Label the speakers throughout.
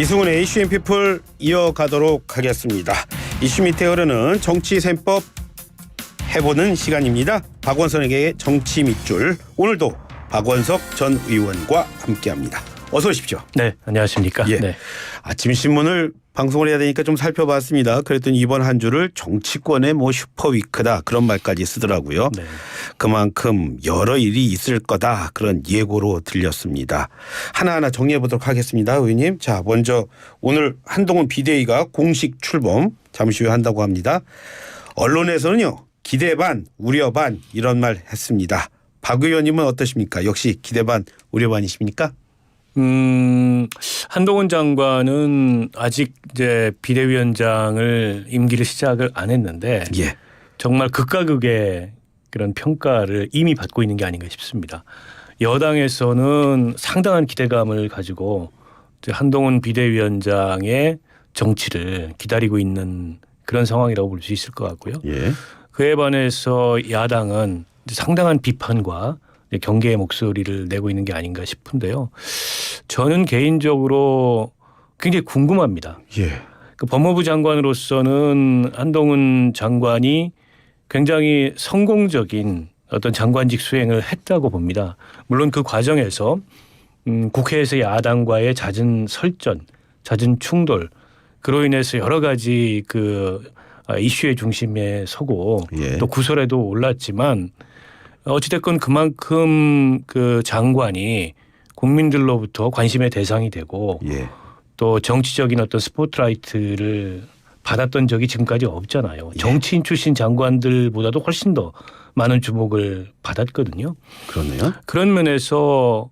Speaker 1: 이승훈의 이슈 앤 피플 이어가도록 하겠습니다. 이슈 밑에 흐르는 정치 셈법 해보는 시간입니다. 박원석에게 정치 밑줄, 오늘도 박원석 전 의원과 함께합니다. 어서 오십시오.
Speaker 2: 네, 안녕하십니까.
Speaker 1: 예.
Speaker 2: 네.
Speaker 1: 아침 신문을 방송을 해야 되니까 좀 살펴봤습니다. 그랬더니 이번 한 주를 정치권의 슈퍼위크다 그런 말까지 쓰더라고요.
Speaker 2: 네.
Speaker 1: 그만큼 여러 일이 있을 거다 그런 예고로 들렸습니다. 하나하나 정리해 보도록 하겠습니다. 의원님. 자, 먼저 오늘 한동훈 비대위가 공식 출범 잠시 후에 한다고 합니다. 언론에서는요, 기대 반 우려 반 이런 말 했습니다. 박 의원님은 어떠십니까? 역시 기대 반 우려 반이십니까?
Speaker 2: 한동훈 장관은 아직 이제 비대위원장을 임기를 시작을 안 했는데
Speaker 1: 예.
Speaker 2: 정말 극과 극의 그런 평가를 이미 받고 있는 게 아닌가 싶습니다. 여당에서는 상당한 기대감을 가지고 이제 한동훈 비대위원장의 정치를 기다리고 있는 그런 상황이라고 볼 수 있을 것 같고요.
Speaker 1: 예.
Speaker 2: 그에 반해서 야당은 상당한 비판과 경계의 목소리를 내고 있는 게 아닌가 싶은데요. 저는 개인적으로 굉장히 궁금합니다.
Speaker 1: 예.
Speaker 2: 그 법무부 장관으로서는 한동훈 장관이 굉장히 성공적인 어떤 장관직 수행을 했다고 봅니다. 물론 그 과정에서 국회에서 야당과의 잦은 설전, 잦은 충돌, 그로 인해서 여러 가지 그 이슈의 중심에 서고
Speaker 1: 예.
Speaker 2: 또 구설에도 올랐지만 어찌됐건 그만큼 그 장관이 국민들로부터 관심의 대상이 되고
Speaker 1: 예.
Speaker 2: 또 정치적인 어떤 스포트라이트를 받았던 적이 지금까지 없잖아요.
Speaker 1: 예.
Speaker 2: 정치인 출신 장관들보다도 훨씬 더 많은 주목을 받았거든요.
Speaker 1: 그러네요.
Speaker 2: 그런 면에서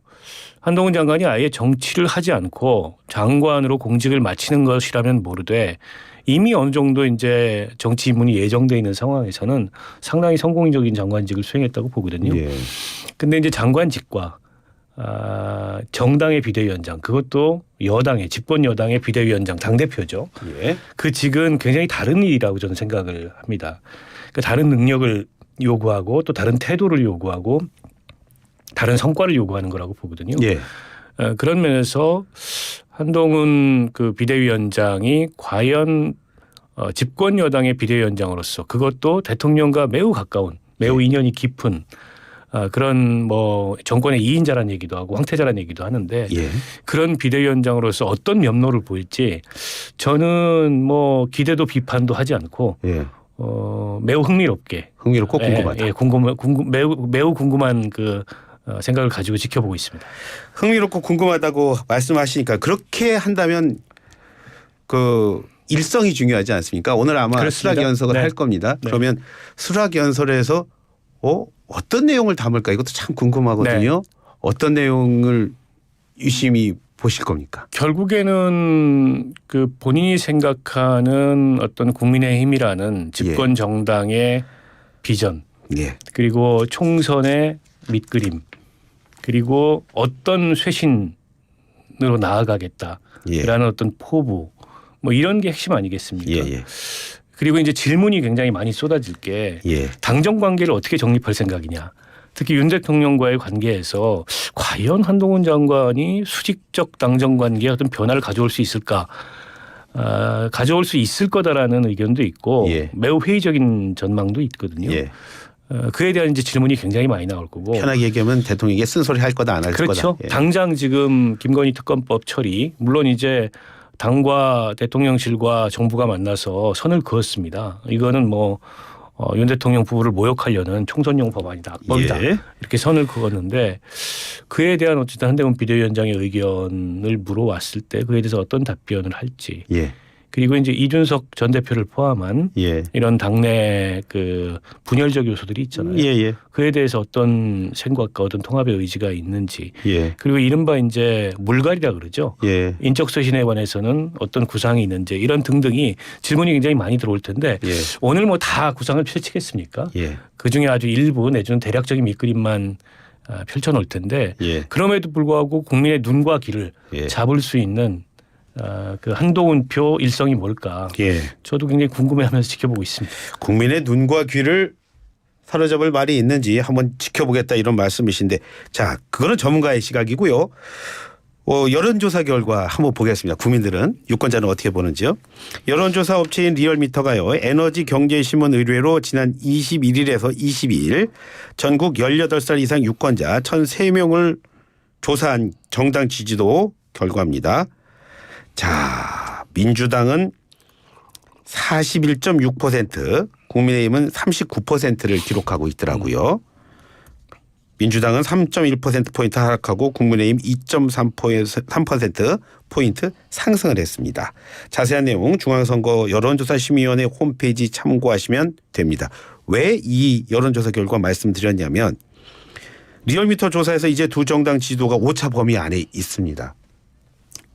Speaker 2: 한동훈 장관이 아예 정치를 하지 않고 장관으로 공직을 마치는 것이라면 모르되 이미 어느 정도 이제 정치 입문이 예정돼 있는 상황에서는 상당히 성공적인 장관직을 수행했다고 보거든요.
Speaker 1: 예.
Speaker 2: 근데 이제 장관직과 정당의 비대위원장, 그것도 여당의 집권 여당의 비대위원장 당대표죠.
Speaker 1: 예.
Speaker 2: 그 직은 굉장히 다른 일이라고 저는 생각을 합니다. 그러니까 다른 능력을 요구하고 또 다른 태도를 요구하고 다른 성과를 요구하는 거라고 보거든요.
Speaker 1: 예.
Speaker 2: 그런 면에서 한동훈 그 비대위원장이 과연 집권 여당의 비대위원장으로서 그것도 대통령과 매우 가까운 매우 인연이 깊은 그런 뭐 정권의 2인자라는 얘기도 하고 황태자라는 얘기도 하는데
Speaker 1: 예.
Speaker 2: 그런 비대위원장으로서 어떤 면모를 보일지 저는 뭐 기대도 비판도 하지 않고
Speaker 1: 예.
Speaker 2: 매우 흥미롭게
Speaker 1: 흥미롭고 궁금하다.
Speaker 2: 매우 궁금한 그 생각을 가지고 지켜보고 있습니다.
Speaker 1: 흥미롭고 궁금하다고 말씀하시니까 그렇게 한다면 그 일성이 중요하지 않습니까? 오늘 아마
Speaker 2: 그렇습니다.
Speaker 1: 수락연설을
Speaker 2: 네.
Speaker 1: 할 겁니다.
Speaker 2: 네.
Speaker 1: 그러면 수락연설에서 어떤 내용을 담을까 이것도 참 궁금하거든요.
Speaker 2: 네.
Speaker 1: 어떤 내용을 유심히 보실 겁니까?
Speaker 2: 결국에는 그 본인이 생각하는 어떤 국민의힘이라는 집권 정당의 비전
Speaker 1: 예.
Speaker 2: 그리고 총선의 밑그림 그리고 어떤 쇄신으로 나아가겠다라는
Speaker 1: 예.
Speaker 2: 어떤 포부 뭐 이런 게 핵심 아니겠습니까?
Speaker 1: 예.
Speaker 2: 그리고 이제 질문이 굉장히 많이 쏟아질 게
Speaker 1: 예.
Speaker 2: 당정 관계를 어떻게 정립할 생각이냐. 특히 윤 대통령과의 관계에서 과연 한동훈 장관이 수직적 당정 관계에 어떤 변화를 가져올 수 있을까? 가져올 수 있을 거다라는 의견도 있고
Speaker 1: 예.
Speaker 2: 매우 회의적인 전망도 있거든요.
Speaker 1: 예.
Speaker 2: 그에 대한 이제 질문이 굉장히 많이 나올 거고.
Speaker 1: 편하게 얘기하면 대통령에게 쓴소리 할 거다 안 할 거다.
Speaker 2: 그렇죠.
Speaker 1: 예.
Speaker 2: 당장 지금 김건희 특검법 처리 물론 이제 당과 대통령실과 정부가 만나서 선을 그었습니다. 이거는 뭐 윤 대통령 부부를 모욕하려는 총선용 법안이다. 악법이다.
Speaker 1: 예.
Speaker 2: 이렇게 선을 그었는데 그에 대한 어쨌든 한동훈 비대위원장의 의견을 물어왔을 때 그에 대해서 어떤 답변을 할지
Speaker 1: 예.
Speaker 2: 그리고 이제 이준석 전 대표를 포함한
Speaker 1: 예.
Speaker 2: 이런 당내 그 분열적 요소들이 있잖아요.
Speaker 1: 예.
Speaker 2: 그에 대해서 어떤 생각과 어떤 통합의 의지가 있는지
Speaker 1: 예.
Speaker 2: 그리고 이른바 이제 물갈이라 그러죠.
Speaker 1: 예.
Speaker 2: 인적 쇄신에 관해서는 어떤 구상이 있는지 이런 등등이 질문이 굉장히 많이 들어올 텐데
Speaker 1: 예.
Speaker 2: 오늘 뭐 다 구상을 펼치겠습니까?
Speaker 1: 예.
Speaker 2: 그중에 아주 일부 내주는 대략적인 밑그림만 펼쳐놓을 텐데
Speaker 1: 예.
Speaker 2: 그럼에도 불구하고 국민의 눈과 귀를
Speaker 1: 예.
Speaker 2: 잡을 수 있는 그 한동훈표 일성이 뭘까?
Speaker 1: 예.
Speaker 2: 저도 굉장히 궁금해하면서 지켜보고 있습니다.
Speaker 1: 국민의 눈과 귀를 사로잡을 말이 있는지 한번 지켜보겠다 이런 말씀이신데 자 그거는 전문가의 시각이고요. 여론조사 결과 한번 보겠습니다. 국민들은 유권자는 어떻게 보는지요. 여론조사 업체인 리얼미터가요. 에너지경제신문 의뢰로 지난 21일에서 22일 전국 18살 이상 유권자 1,003명을 조사한 정당 지지도 결과입니다. 자, 민주당은 41.6%, 국민의힘은 39%를 기록하고 있더라고요. 민주당은 3.1%포인트 하락하고 국민의힘 2.3%포인트 상승을 했습니다. 자세한 내용 중앙선거 여론조사심의위원회 홈페이지 참고하시면 됩니다. 왜 이 여론조사 결과 말씀드렸냐면 리얼미터 조사에서 이제 두 정당 지지도가 오차 범위 안에 있습니다.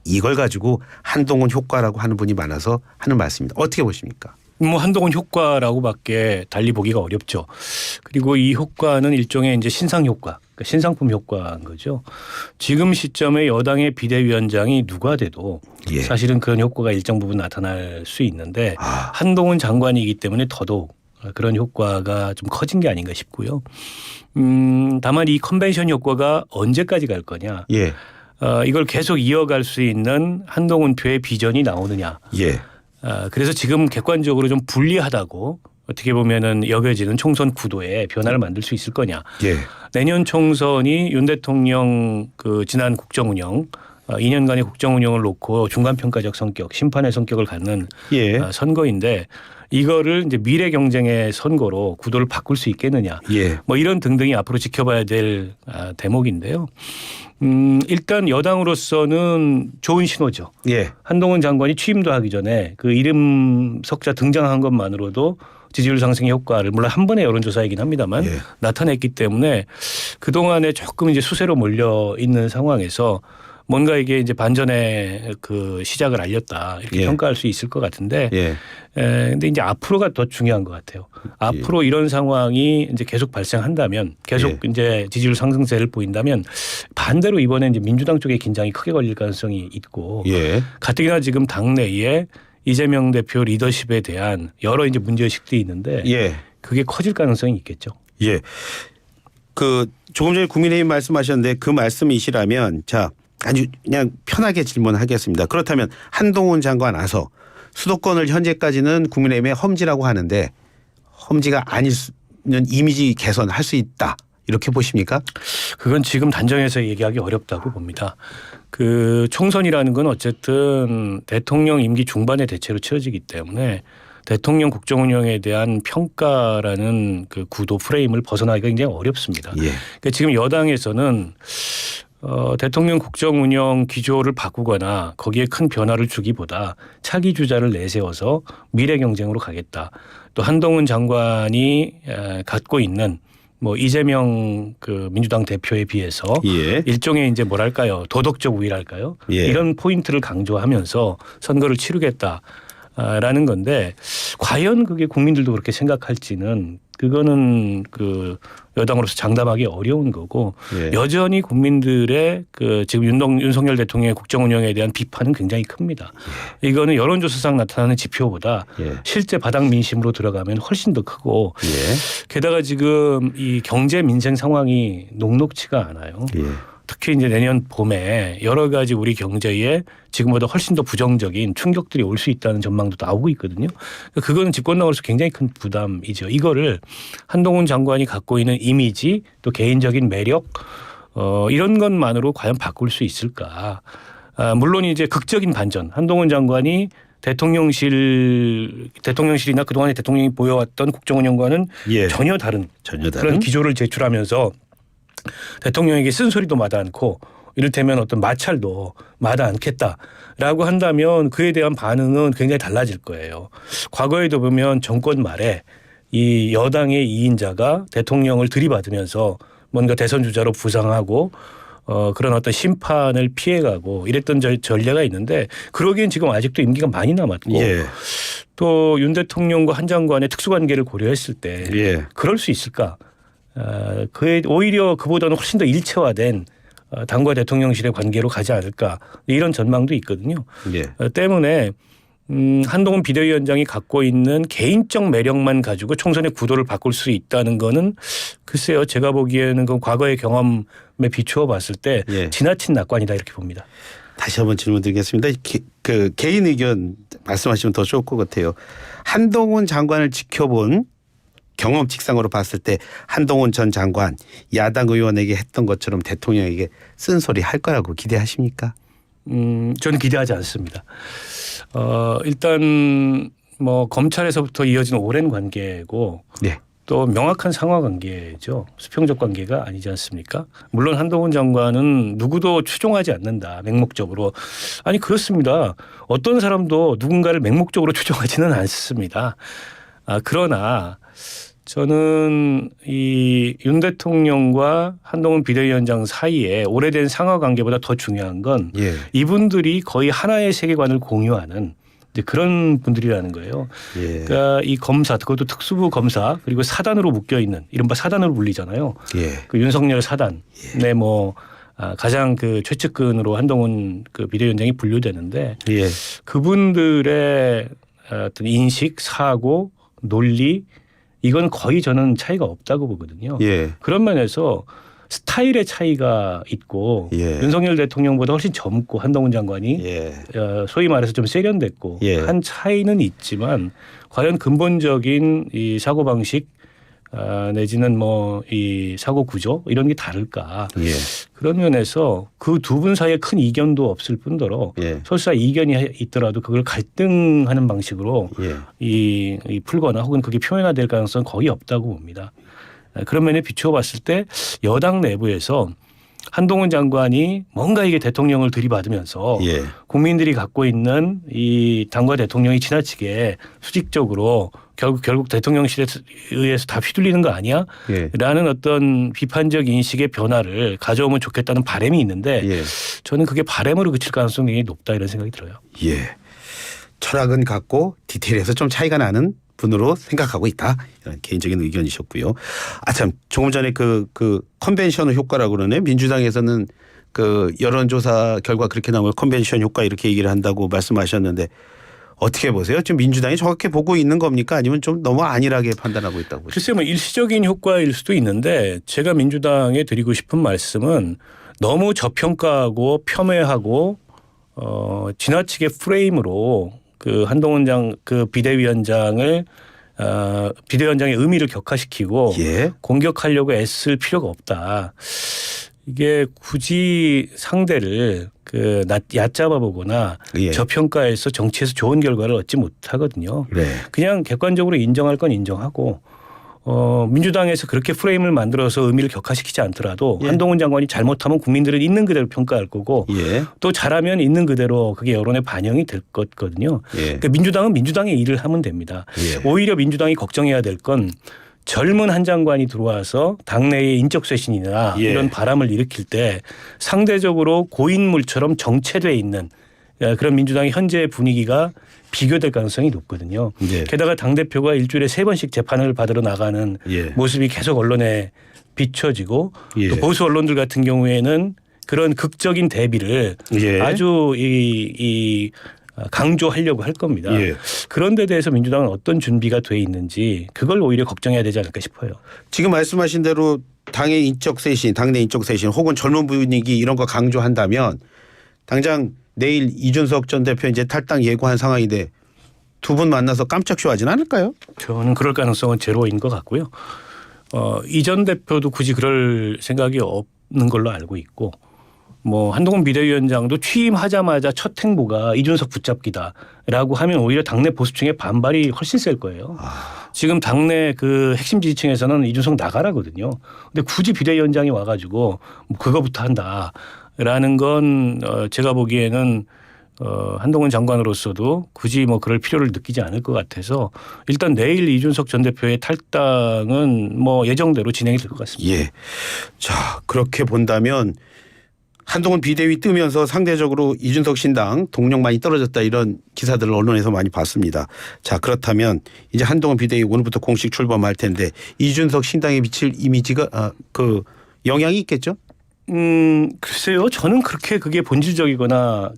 Speaker 1: 이걸 가지고 한동훈 효과라고 하는 분이 많아서 하는 말씀입니다. 어떻게 보십니까?
Speaker 2: 뭐 한동훈 효과라고밖에 달리 보기가 어렵죠. 그리고 이 효과는 일종의 이제 신상 효과, 그러니까 신상품 효과인 거죠. 지금 시점에 여당의 비대위원장이 누가 돼도 사실은 그런 효과가 일정 부분 나타날 수 있는데 한동훈 장관이기 때문에 더더욱 그런 효과가 좀 커진 게 아닌가 싶고요. 다만 이 컨벤션 효과가 언제까지 갈 거냐. 이걸 계속 이어갈 수 있는 한동훈 표의 비전이 나오느냐. 그래서 지금 객관적으로 좀 불리하다고 어떻게 보면은 여겨지는 총선 구도에 변화를 만들 수 있을 거냐. 내년 총선이 윤 대통령 그 지난 국정운영 2년간의 국정운영을 놓고 중간평가적 성격, 심판의 성격을 갖는 선거인데 이거를 이제 미래 경쟁의 선거로 구도를 바꿀 수 있겠느냐. 뭐 이런 등등이 앞으로 지켜봐야 될 대목인데요. 일단 여당으로서는 좋은 신호죠. 한동훈 장관이 취임도 하기 전에 그 이름 석자 등장한 것만으로도 지지율 상승의 효과를 물론 한 번의 여론조사이긴 합니다만 나타냈기 때문에 그동안에 조금 이제 수세로 몰려 있는 상황에서 뭔가 이게 이제 반전의 그 시작을 알렸다 이렇게 평가할 수 있을 것 같은데 근데 이제 앞으로가 더 중요한 것 같아요. 앞으로 이런 상황이 이제 계속 발생한다면 계속 이제 지지율 상승세를 보인다면 반대로 이번에 이제 민주당 쪽에 긴장이 크게 걸릴 가능성이 있고 가뜩이나 지금 당내에 이재명 대표 리더십에 대한 여러 이제 문제의식들이 있는데 그게 커질 가능성이 있겠죠.
Speaker 1: 그 조금 전에 국민의힘 말씀하셨는데 그 말씀이시라면 자 아주 그냥 편하게 질문하겠습니다. 그렇다면 한동훈 장관 와서 수도권을 현재까지는 국민의힘의 험지라고 하는데 험지가 아니는 이미지 개선할 수 있다. 이렇게 보십니까?
Speaker 2: 그건 지금 단정해서 얘기하기 어렵다고 봅니다. 그 총선이라는 건 어쨌든 대통령 임기 중반에 대체로 치러지기 때문에 대통령 국정운영에 대한 평가라는 그 구도 프레임을 벗어나기가 굉장히 어렵습니다. 그러니까 지금 여당에서는 대통령 국정운영 기조를 바꾸거나 거기에 큰 변화를 주기보다 차기 주자를 내세워서 미래 경쟁으로 가겠다. 또 한동훈 장관이 갖고 있는 뭐 이재명 그 민주당 대표에 비해서 일종의 이제 뭐랄까요 도덕적 우위랄까요 이런 포인트를 강조하면서 선거를 치르겠다라는 건데 과연 그게 국민들도 그렇게 생각할지는 그거는 그 여당으로서 장담하기 어려운 거고 여전히 국민들의 그 지금 윤석열 대통령의 국정운영에 대한 비판은 굉장히 큽니다. 이거는 여론조사상 나타나는 지표보다 실제 바닥 민심으로 들어가면 훨씬 더 크고 게다가 지금 이 경제 민생 상황이 녹록치가 않아요. 특히 이제 내년 봄에 여러 가지 우리 경제에 지금보다 훨씬 더 부정적인 충격들이 올 수 있다는 전망도 나오고 있거든요. 그거는 집권당으로서 굉장히 큰 부담이죠. 이거를 한동훈 장관이 갖고 있는 이미지 또 개인적인 매력 이런 것만으로 과연 바꿀 수 있을까. 물론 이제 극적인 반전 한동훈 장관이 대통령실이나 그동안에 대통령이 보여왔던 국정운영과는 전혀 다른 그런 기조를 제출하면서 대통령에게 쓴소리도 마다 않고 이를테면 어떤 마찰도 마다 않겠다라고 한다면 그에 대한 반응은 굉장히 달라질 거예요. 과거에도 보면 정권 말에 이 여당의 2인자가 대통령을 들이받으면서 뭔가 대선 주자로 부상하고 그런 어떤 심판을 피해가고 이랬던 전례가 있는데 그러기엔 지금 아직도 임기가 많이 남았고 또 윤 대통령과 한 장관의 특수관계를 고려했을 때 그럴 수 있을까? 오히려 그보다는 훨씬 더 일체화된 당과 대통령실의 관계로 가지 않을까 이런 전망도 있거든요. 때문에 한동훈 비대위원장이 갖고 있는 개인적 매력만 가지고 총선의 구도를 바꿀 수 있다는 거는 글쎄요. 제가 보기에는 그 과거의 경험에 비추어 봤을 때
Speaker 1: 예.
Speaker 2: 지나친 낙관이다 이렇게 봅니다.
Speaker 1: 다시 한번 질문 드리겠습니다. 그 개인 의견 말씀하시면 더 좋을 것 같아요. 한동훈 장관을 지켜본 경험칙상으로 봤을 때 한동훈 전 장관 야당 의원에게 했던 것처럼 대통령에게 쓴소리 할 거라고 기대하십니까?
Speaker 2: 저는 기대하지 않습니다. 일단 뭐 검찰에서부터 이어진 오랜 관계고
Speaker 1: 네.
Speaker 2: 또 명확한 상하 관계죠. 수평적 관계가 아니지 않습니까? 물론 한동훈 장관은 누구도 추종하지 않는다. 맹목적으로. 아니 그렇습니다. 어떤 사람도 누군가를 맹목적으로 추종하지는 않습니다. 그러나 저는 이 윤 대통령과 한동훈 비대위원장 사이에 오래된 상하 관계보다 더 중요한 건
Speaker 1: 예.
Speaker 2: 이분들이 거의 하나의 세계관을 공유하는 이제 그런 분들이라는 거예요.
Speaker 1: 예.
Speaker 2: 그러니까 이 검사, 그것도 특수부 검사 그리고 사단으로 묶여 있는 이른바 사단으로 불리잖아요.
Speaker 1: 예.
Speaker 2: 그 윤석열 사단의 뭐 가장 그 최측근으로 한동훈 그 비대위원장이 분류되는데
Speaker 1: 예.
Speaker 2: 그분들의 어떤 인식, 사고, 논리 이건 거의 저는 차이가 없다고 보거든요.
Speaker 1: 예.
Speaker 2: 그런 면에서 스타일의 차이가 있고
Speaker 1: 예.
Speaker 2: 윤석열 대통령보다 훨씬 젊고 한동훈 장관이
Speaker 1: 예.
Speaker 2: 소위 말해서 좀 세련됐고
Speaker 1: 예.
Speaker 2: 한 차이는 있지만 과연 근본적인 이 사고 방식 내지는 뭐 이 사고 구조 이런 게 다를까?
Speaker 1: 예.
Speaker 2: 그런 면에서 그 두 분 사이에 큰 이견도 없을 뿐더러
Speaker 1: 예.
Speaker 2: 설사 이견이 있더라도 그걸 갈등하는 방식으로
Speaker 1: 예.
Speaker 2: 이 풀거나 혹은 그게 표현화될 가능성은 거의 없다고 봅니다. 그런 면에 비추어 봤을 때 여당 내부에서 한동훈 장관이 뭔가 이게 대통령을 들이받으면서
Speaker 1: 예.
Speaker 2: 국민들이 갖고 있는 이 당과 대통령이 지나치게 수직적으로 결국 대통령실에 의해서 다 휘둘리는 거 아니야?
Speaker 1: 예.
Speaker 2: 라는 어떤 비판적 인식의 변화를 가져오면 좋겠다는 바람이 있는데
Speaker 1: 예.
Speaker 2: 저는 그게 바람으로 그칠 가능성이 굉장히 높다 이런 생각이 들어요.
Speaker 1: 예. 철학은 같고 디테일에서 좀 차이가 나는 분으로 생각하고 있다. 이런 개인적인 의견이셨고요. 참 조금 전에 그 컨벤션 효과라고 그러네. 민주당에서는 그 여론조사 결과 그렇게 나오면 컨벤션 효과 이렇게 얘기를 한다고 말씀하셨는데 어떻게 보세요? 지금 민주당이 정확히 보고 있는 겁니까? 아니면 좀 너무 안일하게 판단하고 있다고 보십니까?
Speaker 2: 글쎄요, 뭐 일시적인 효과일 수도 있는데 제가 민주당에 드리고 싶은 말씀은 너무 저평가하고 폄훼하고 지나치게 프레임으로 그 한동훈 그 비대위원장의 의미를 격화시키고
Speaker 1: 예.
Speaker 2: 공격하려고 애쓸 필요가 없다. 이게 굳이 상대를 그 얕잡아 보거나
Speaker 1: 예.
Speaker 2: 저평가해서 정치에서 좋은 결과를 얻지 못하거든요.
Speaker 1: 네.
Speaker 2: 그냥 객관적으로 인정할 건 인정하고 민주당에서 그렇게 프레임을 만들어서 의미를 격화시키지 않더라도
Speaker 1: 예.
Speaker 2: 한동훈 장관이 잘못하면 국민들은 있는 그대로 평가할 거고
Speaker 1: 예.
Speaker 2: 또 잘하면 있는 그대로 그게 여론에 반영이 될 거거든요.
Speaker 1: 예.
Speaker 2: 그러니까 민주당은 민주당의 일을 하면 됩니다.
Speaker 1: 예.
Speaker 2: 오히려 민주당이 걱정해야 될 건 젊은 한 장관이 들어와서 당내의 인적 쇄신이나
Speaker 1: 예.
Speaker 2: 이런 바람을 일으킬 때 상대적으로 고인물처럼 정체돼 있는 그런 민주당의 현재 분위기가 비교될 가능성이 높거든요.
Speaker 1: 예.
Speaker 2: 게다가 당대표가 일주일에 3번씩 재판을 받으러 나가는
Speaker 1: 예.
Speaker 2: 모습이 계속 언론에 비춰지고
Speaker 1: 예.
Speaker 2: 또 보수 언론들 같은 경우에는 그런 극적인 대비를
Speaker 1: 예.
Speaker 2: 아주 강조하려고 할 겁니다.
Speaker 1: 예.
Speaker 2: 그런 데 대해서 민주당은 어떤 준비가 돼 있는지 그걸 오히려 걱정해야 되지 않을까 싶어요.
Speaker 1: 지금 말씀하신 대로 당의 인적 쇄신, 당내 인적 쇄신 혹은 젊은 분위기 이런 거 강조한다면 당장 내일 이준석 전 대표 이제 탈당 예고한 상황인데 두 분 만나서 깜짝 쇼하진 않을까요?
Speaker 2: 저는 그럴 가능성은 제로인 것 같고요. 이 전 대표도 굳이 그럴 생각이 없는 걸로 알고 있고 뭐 한동훈 비대위원장도 취임하자마자 첫 행보가 이준석 붙잡기다라고 하면 오히려 당내 보수층의 반발이 훨씬 셀 거예요. 지금 당내 그 핵심 지지층에서는 이준석 나가라거든요. 근데 굳이 비대위원장이 와가지고 뭐 그거부터 한다라는 건 제가 보기에는 한동훈 장관으로서도 굳이 뭐 그럴 필요를 느끼지 않을 것 같아서 일단 내일 이준석 전 대표의 탈당은 뭐 예정대로 진행이 될 것 같습니다.
Speaker 1: 예. 자, 그렇게 본다면 한동훈 비대위 뜨면서 상대적으로 이준석 신당 동력 많이 떨어졌다 이런 기사들을 언론에서 많이 봤습니다. 자, 그렇다면 이제 한동훈 비대위 오늘부터 공식 출범할 텐데 이준석 신당에 미칠 이미지가 그 영향이 있겠죠?
Speaker 2: 글쎄요. 저는 그렇게 그게 본질적이거나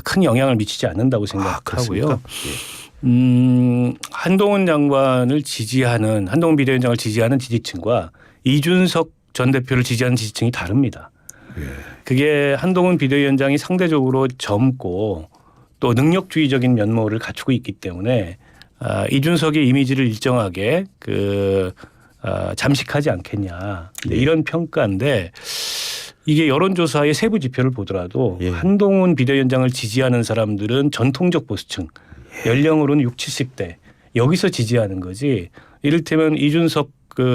Speaker 2: 큰 영향을 미치지 않는다고 생각하고요.
Speaker 1: 그렇습니까?
Speaker 2: 한동훈 장관을 지지하는 한동훈 비대위원장을 지지하는 지지층과 이준석 전 대표를 지지하는 지지층이 다릅니다. 그게 한동훈 비대위원장이 상대적으로 젊고 또 능력주의적인 면모를 갖추고 있기 때문에 이준석의 이미지를 일정하게 잠식하지 않겠냐 이런 평가인데 이게 여론조사의 세부 지표를 보더라도 한동훈 비대위원장을 지지하는 사람들은 전통적 보수층 연령으로는 60, 70대 여기서 지지하는 거지 이를테면 이준석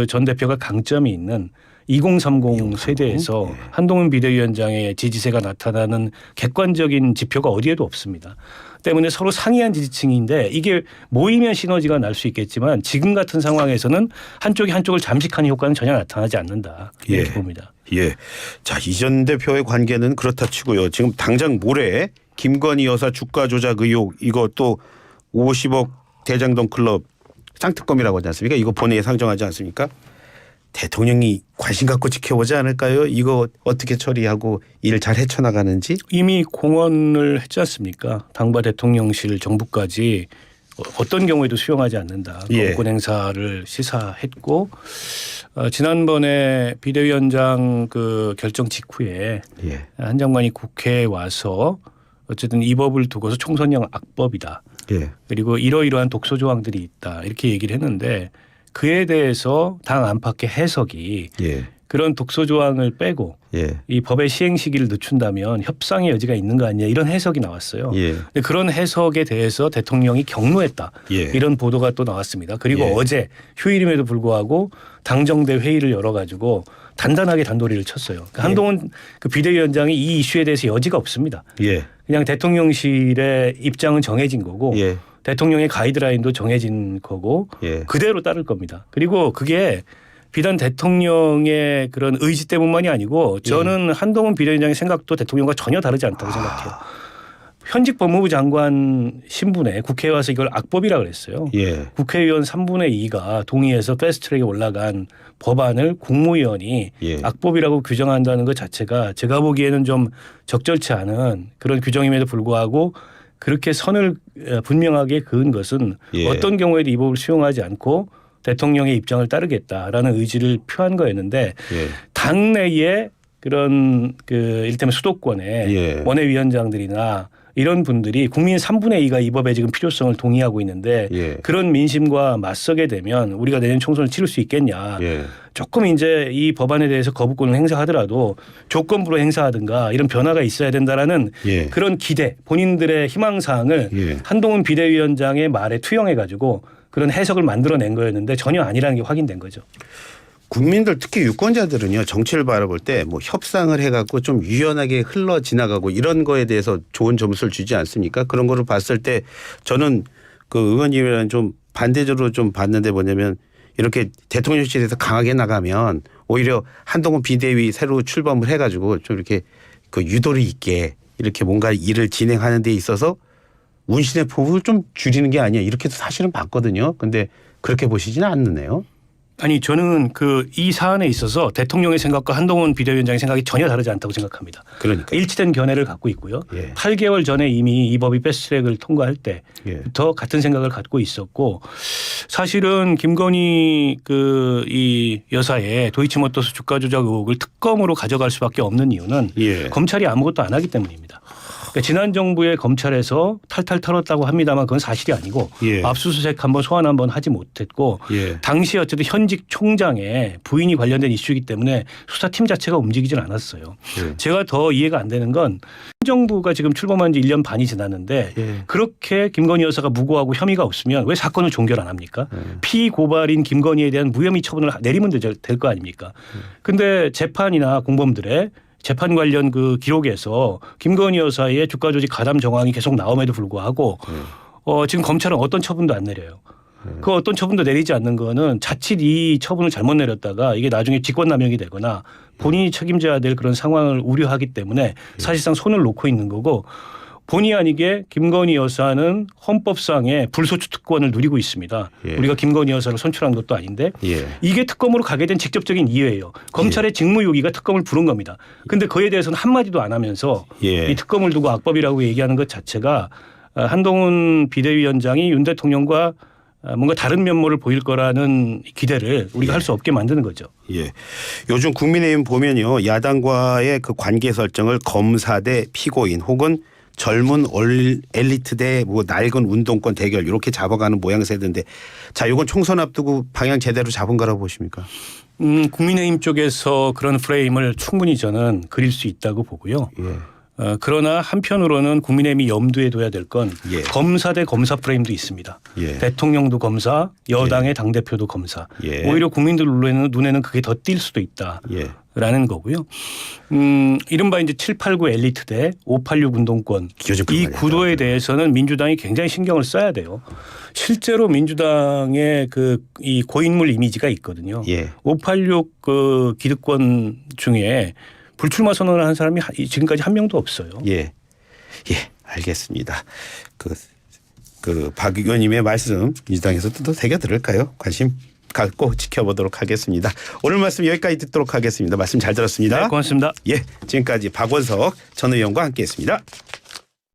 Speaker 2: 전 대표가 강점이 있는 2030 세대에서 한동훈 비대위원장의 지지세가 나타나는 객관적인 지표가 어디에도 없습니다. 때문에 서로 상이한 지지층인데 이게 모이면 시너지가 날 수 있겠지만 지금 같은 상황에서는 한쪽이 한쪽을 잠식하는 효과는 전혀 나타나지 않는다. 이렇게 봅니다.
Speaker 1: 예. 자, 이 전 대표의 관계는 그렇다 치고요. 지금 당장 모레 김건희 여사 주가 조작 의혹 이거 또 50억 대장동 클럽 상특검이라고 하지 않습니까? 이거 본회의에 상정하지 않습니까? 대통령이 관심 갖고 지켜보지 않을까요? 이거 어떻게 처리하고 일 잘 헤쳐나가는지?
Speaker 2: 이미 공언을 했지 않습니까? 당과 대통령실 정부까지 어떤 경우에도 수용하지 않는다. 거부권 행사를 시사했고 지난번에 비대위원장 결정 직후에 한 장관이 국회에 와서 어쨌든 이 법을 두고서 총선형 악법이다. 그리고 이러이러한 독소 조항들이 있다. 이렇게 얘기를 했는데 그에 대해서 당 안팎의 해석이 그런 독소 조항을 빼고 이 법의 시행 시기를 늦춘다면 협상의 여지가 있는 거 아니냐 이런 해석이 나왔어요. 근데 그런 해석에 대해서 대통령이 경로했다. 이런 보도가 또 나왔습니다. 그리고 어제 휴일임에도 불구하고 당정대 회의를 열어가지고 단단하게 단도리를 쳤어요. 그러니까 한동훈 비대위원장이 이 이슈에 대해서 여지가 없습니다. 그냥 대통령실의 입장은 정해진 거고 대통령의 가이드라인도 정해진 거고 그대로 따를 겁니다. 그리고 그게 비단 대통령의 그런 의지 때문만이 아니고 저는 한동훈 비대위원장의 생각도 대통령과 전혀 다르지 않다고 생각해요. 현직 법무부 장관 신분에 국회에 와서 이걸 악법이라 그랬어요. 국회의원 3분의 2가 동의해서 패스트트랙에 올라간 법안을 국무위원이 악법이라고 규정한다는 것 자체가 제가 보기에는 좀 적절치 않은 그런 규정임에도 불구하고 그렇게 선을 분명하게 그은 것은 어떤 경우에도 이 법을 수용하지 않고 대통령의 입장을 따르겠다라는 의지를 표한 거였는데 당내에 그런 이를테면 수도권의 원외위원장들이나 이런 분들이 국민 3분의 2가 이 법의 지금 필요성을 동의하고 있는데 그런 민심과 맞서게 되면 우리가 내년 총선을 치를 수 있겠냐. 조금 이제 이 법안에 대해서 거부권을 행사하더라도 조건부로 행사하든가 이런 변화가 있어야 된다라는 그런 기대 본인들의 희망사항을 한동훈 비대위원장의 말에 투영해 가지고 그런 해석을 만들어낸 거였는데 전혀 아니라는 게 확인된 거죠.
Speaker 1: 국민들 특히 유권자들은요 정치를 바라볼 때 뭐 협상을 해갖고 좀 유연하게 흘러 지나가고 이런 거에 대해서 좋은 점수를 주지 않습니까? 그런 거를 봤을 때 저는 의원님이랑 좀 반대적으로 좀 봤는데 뭐냐면 이렇게 대통령실에서 강하게 나가면 오히려 한동훈 비대위 새로 출범을 해가지고 좀 이렇게 유도리 있게 이렇게 뭔가 일을 진행하는 데 있어서 운신의 폭을 좀 줄이는 게 아니야 이렇게도 사실은 봤거든요. 근데 그렇게 보시지는 않느네요.
Speaker 2: 아니 저는 이 사안에 있어서 대통령의 생각과 한동훈 비대위원장의 생각이 전혀 다르지 않다고 생각합니다.
Speaker 1: 그러니까
Speaker 2: 일치된 견해를 갖고 있고요. 8개월 전에 이미 이 법이 패스트트랙을 통과할 때부터 같은 생각을 갖고 있었고 사실은 김건희 이 여사의 도이치모터스 주가 조작 의혹을 특검으로 가져갈 수밖에 없는 이유는 검찰이 아무것도 안 하기 때문입니다. 그러니까 지난 정부의 검찰에서 탈탈 털었다고 합니다만 그건 사실이 아니고 압수수색 한번 소환 한번 하지 못했고 당시 어쨌든 현직 총장의 부인이 관련된 이슈이기 때문에 수사팀 자체가 움직이진 않았어요. 제가 더 이해가 안 되는 건 정부가 지금 출범한 지 1년 반이 지났는데 그렇게 김건희 여사가 무고하고 혐의가 없으면 왜 사건을 종결 안 합니까? 피고발인 김건희에 대한 무혐의 처분을 내리면 될 거 아닙니까? 근데 재판이나 공범들의 재판 관련 기록에서 김건희 여사의 주가 조직 가담 정황이 계속 나옴에도 불구하고 지금 검찰은 어떤 처분도 안 내려요. 그 어떤 처분도 내리지 않는 거는 자칫 이 처분을 잘못 내렸다가 이게 나중에 직권남용이 되거나 본인이 책임져야 될 그런 상황을 우려하기 때문에 사실상 손을 놓고 있는 거고 본의 아니게 김건희 여사는 헌법상의 불소추 특권을 누리고 있습니다.
Speaker 1: 예.
Speaker 2: 우리가 김건희 여사를 선출한 것도 아닌데
Speaker 1: 예.
Speaker 2: 이게 특검으로 가게 된 직접적인 이유예요. 검찰의 직무유기가 특검을 부른 겁니다. 그런데 그에 대해서는 한마디도 안 하면서
Speaker 1: 예.
Speaker 2: 이 특검을 두고 악법이라고 얘기하는 것 자체가 한동훈 비대위원장이 윤 대통령과 뭔가 다른 면모를 보일 거라는 기대를 우리가 할 수 없게 만드는 거죠.
Speaker 1: 예. 요즘 국민의힘 보면요. 야당과의 그 관계 설정을 검사 대 피고인 혹은 젊은 엘리트 대 뭐 낡은 운동권 대결 이렇게 잡아가는 모양새인데 자, 이건 총선 앞두고 방향 제대로 잡은 거라고 보십니까?
Speaker 2: 국민의힘 쪽에서 그런 프레임을 충분히 저는 그릴 수 있다고 보고요.
Speaker 1: 예.
Speaker 2: 그러나 한편으로는 국민의힘이 염두에 둬야 될 건
Speaker 1: 예.
Speaker 2: 검사 대 검사 프레임도 있습니다.
Speaker 1: 예.
Speaker 2: 대통령도 검사, 여당의 당대표도 검사.
Speaker 1: 예.
Speaker 2: 오히려 국민들 눈에는 그게 더 띌 수도 있다.
Speaker 1: 예.
Speaker 2: 라는 거고요. 이른바 이제 789 엘리트 대 586 운동권
Speaker 1: 요즘 그
Speaker 2: 이
Speaker 1: 말이야.
Speaker 2: 구도에 대해서는 민주당이 굉장히 신경을 써야 돼요. 실제로 민주당의 이 고인물 이미지가 있거든요.
Speaker 1: 예.
Speaker 2: 586 그 기득권 중에 불출마 선언을 한 사람이 지금까지 한 명도 없어요.
Speaker 1: 예. 예. 알겠습니다. 박 의원님의 말씀 민주당에서도 또 새겨 들을까요? 관심 갖고 지켜보도록 하겠습니다. 오늘 말씀 여기까지 듣도록 하겠습니다. 말씀 잘 들었습니다.
Speaker 2: 네, 고맙습니다.
Speaker 1: 예, 지금까지 박원석 전 의원과 함께했습니다.